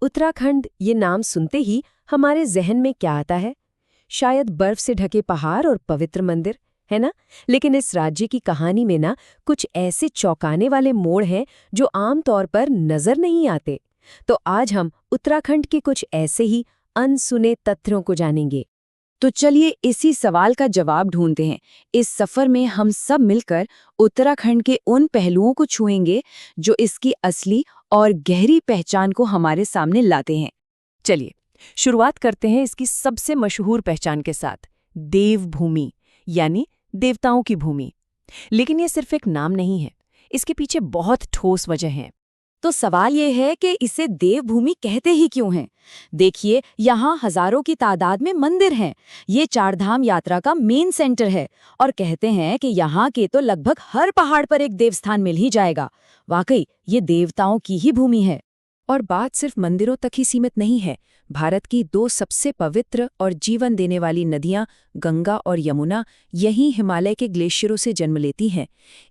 उत्तराखंड ये नाम सुनते ही हमारे जहन में क्या आता है? शायद बर्फ से ढके पहाड़ और पवित्र मंदिर, है ना? लेकिन इस राज्य की कहानी में ना कुछ ऐसे चौंकाने वाले मोड़ हैं जो आमतौर पर नजर नहीं आते। तो आज हम उत्तराखंड के कुछ ऐसे ही अनसुने तथ्यों को जानेंगे। तो चलिए इसी सवाल का जवाब ढूंढते हैं। इस सफर में हम सब मिलकर उत्तराखंड के उन पहलुओं को छुएंगे जो इसकी असली और गहरी पहचान को हमारे सामने लाते हैं। चलिए शुरुआत करते हैं इसकी सबसे मशहूर पहचान के साथ, देवभूमि यानी देवताओं की भूमि। लेकिन ये सिर्फ एक नाम नहीं है, इसके पीछे बहुत ठोस वजह है। तो सवाल ये है कि इसे देवभूमि कहते ही क्यों हैं? देखिए, यहाँ हजारों की तादाद में मंदिर हैं। ये चारधाम यात्रा का मेन सेंटर है और कहते हैं कि यहाँ के तो लगभग हर पहाड़ पर एक देवस्थान मिल ही जाएगा। वाकई ये देवताओं की ही भूमि है। और बात सिर्फ मंदिरों तक ही सीमित नहीं है। भारत की दो सबसे पवित्र और जीवन देने वाली नदियां गंगा और यमुना यहीं हिमालय के ग्लेशियरों से जन्म लेती हैं।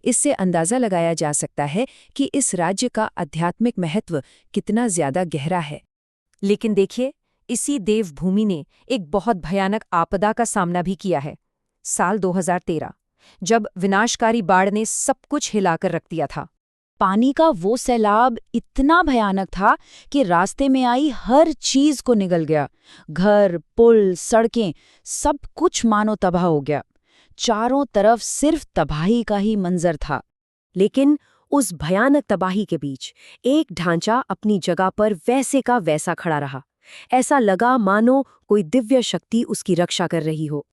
इससे अंदाजा लगाया जा सकता है कि इस राज्य का आध्यात्मिक महत्व कितना ज्यादा गहरा है। लेकिन देखिए, इसी देवभूमि ने एक बहुत भयानक आपदा का सामना भी किया है। साल 2013, जब विनाशकारी बाढ़ ने सब कुछ हिलाकर रख दिया था। पानी का वो सैलाब इतना भयानक था कि रास्ते में आई हर चीज को निगल गया। घर, पुल, सड़कें, सब कुछ मानो तबाह हो गया। चारों तरफ सिर्फ तबाही का ही मंजर था। लेकिन उस भयानक तबाही के बीच एक ढांचा अपनी जगह पर वैसे का वैसा खड़ा रहा। ऐसा लगा मानो कोई दिव्य शक्ति उसकी रक्षा कर रही हो।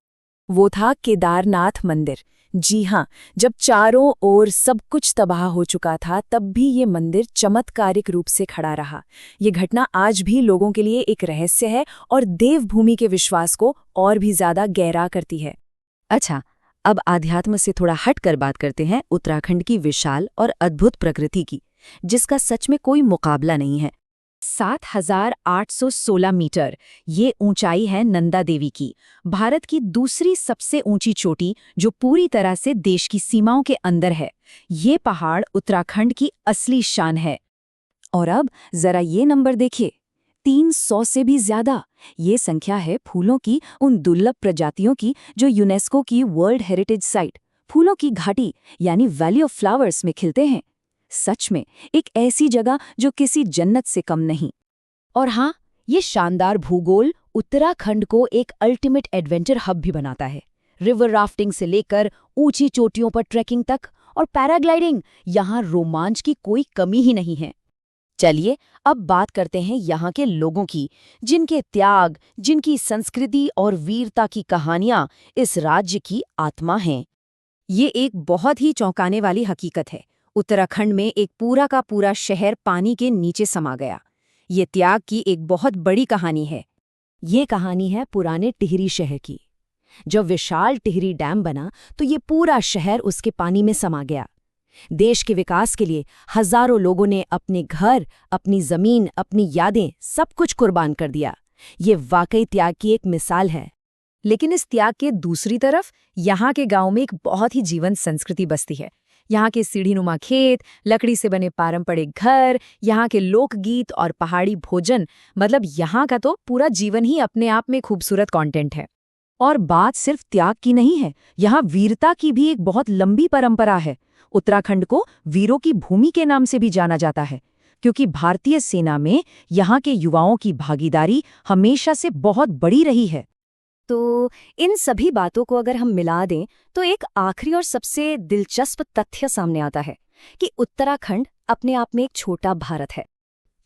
वो था केदारनाथ मंदिर। जी हाँ, जब चारों ओर सब कुछ तबाह हो चुका था, तब भी ये मंदिर चमत्कारिक रूप से खड़ा रहा। ये घटना आज भी लोगों के लिए एक रहस्य है और देवभूमि के विश्वास को और भी ज्यादा गहरा करती है। अच्छा, अब आध्यात्म से थोड़ा हटकर बात करते हैं उत्तराखंड की विशाल और अद्भुत प्रकृति की, जिसका सच में कोई मुकाबला नहीं है। 7,816 मीटर ये ऊंचाई है नंदा देवी की, भारत की दूसरी सबसे ऊंची चोटी जो पूरी तरह से देश की सीमाओं के अंदर है। ये पहाड़ उत्तराखंड की असली शान है। और अब जरा ये नंबर देखिए, 300 से भी ज्यादा। ये संख्या है फूलों की उन दुर्लभ प्रजातियों की जो यूनेस्को की वर्ल्ड हेरिटेज साइट फूलों की घाटी यानी वैली ऑफ फ्लावर्स में खिलते हैं। सच में एक ऐसी जगह जो किसी जन्नत से कम नहीं। और हाँ, ये शानदार भूगोल उत्तराखंड को एक अल्टीमेट एडवेंचर हब भी बनाता है। रिवर राफ्टिंग से लेकर ऊंची चोटियों पर ट्रैकिंग तक और पैराग्लाइडिंग, यहाँ रोमांच की कोई कमी ही नहीं है। चलिए अब बात करते हैं यहाँ के लोगों की, जिनके त्याग, जिनकी संस्कृति और वीरता की कहानियां इस राज्य की आत्मा हैं। ये एक बहुत ही चौंकाने वाली हकीकत है। उत्तराखंड में एक पूरा का पूरा शहर पानी के नीचे समा गया। ये त्याग की एक बहुत बड़ी कहानी है। ये कहानी है पुराने टिहरी शहर की। जब विशाल टिहरी डैम बना तो ये पूरा शहर उसके पानी में समा गया। देश के विकास के लिए हजारों लोगों ने अपने घर, अपनी जमीन, अपनी यादें सब कुछ कुर्बान कर दिया। ये वाकई त्याग की एक मिसाल है। लेकिन इस त्याग के दूसरी तरफ यहाँ के गांव में एक बहुत ही जीवंत संस्कृति बसती है। यहाँ के सीढ़ीनुमा खेत, लकड़ी से बने पारंपरिक घर, यहाँ के लोकगीत और पहाड़ी भोजन, मतलब यहाँ का तो पूरा जीवन ही अपने आप में खूबसूरत कंटेंट है। और बात सिर्फ त्याग की नहीं है, यहाँ वीरता की भी एक बहुत लंबी परंपरा है। उत्तराखंड को वीरों की भूमि के नाम से भी जाना जाता है, क्योंकि भारतीय सेना में यहाँ के युवाओं की भागीदारी हमेशा से बहुत बड़ी रही है। तो इन सभी बातों को अगर हम मिला दें तो एक आखिरी और सबसे दिलचस्प तथ्य सामने आता है कि उत्तराखंड अपने आप में एक छोटा भारत है।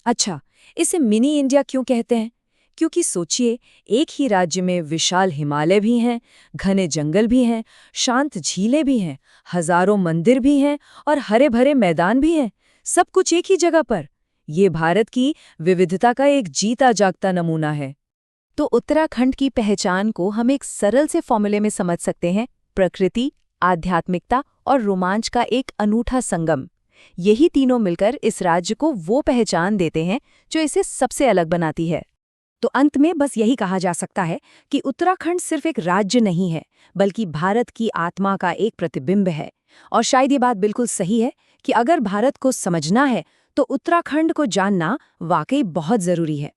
अच्छा, इसे मिनी इंडिया क्यों कहते हैं? क्योंकि सोचिए, एक ही राज्य में विशाल हिमालय भी हैं, घने जंगल भी हैं, शांत झीलें भी हैं, हजारों मंदिर भी हैं और हरे भरे मैदान भी हैं, सब कुछ एक ही जगह पर। ये भारत की विविधता का एक जीता जागता नमूना है। तो उत्तराखंड की पहचान को हम एक सरल से फॉर्मूले में समझ सकते हैं: प्रकृति, आध्यात्मिकता और रोमांच का एक अनूठा संगम। यही तीनों मिलकर इस राज्य को वो पहचान देते हैं जो इसे सबसे अलग बनाती है। तो अंत में बस यही कहा जा सकता है कि उत्तराखंड सिर्फ एक राज्य नहीं है, बल्कि भारत की आत्मा का एक प्रतिबिंब है। और शायद ये बात बिल्कुल सही है कि अगर भारत को समझना है तो उत्तराखंड को जानना वाकई बहुत जरूरी है।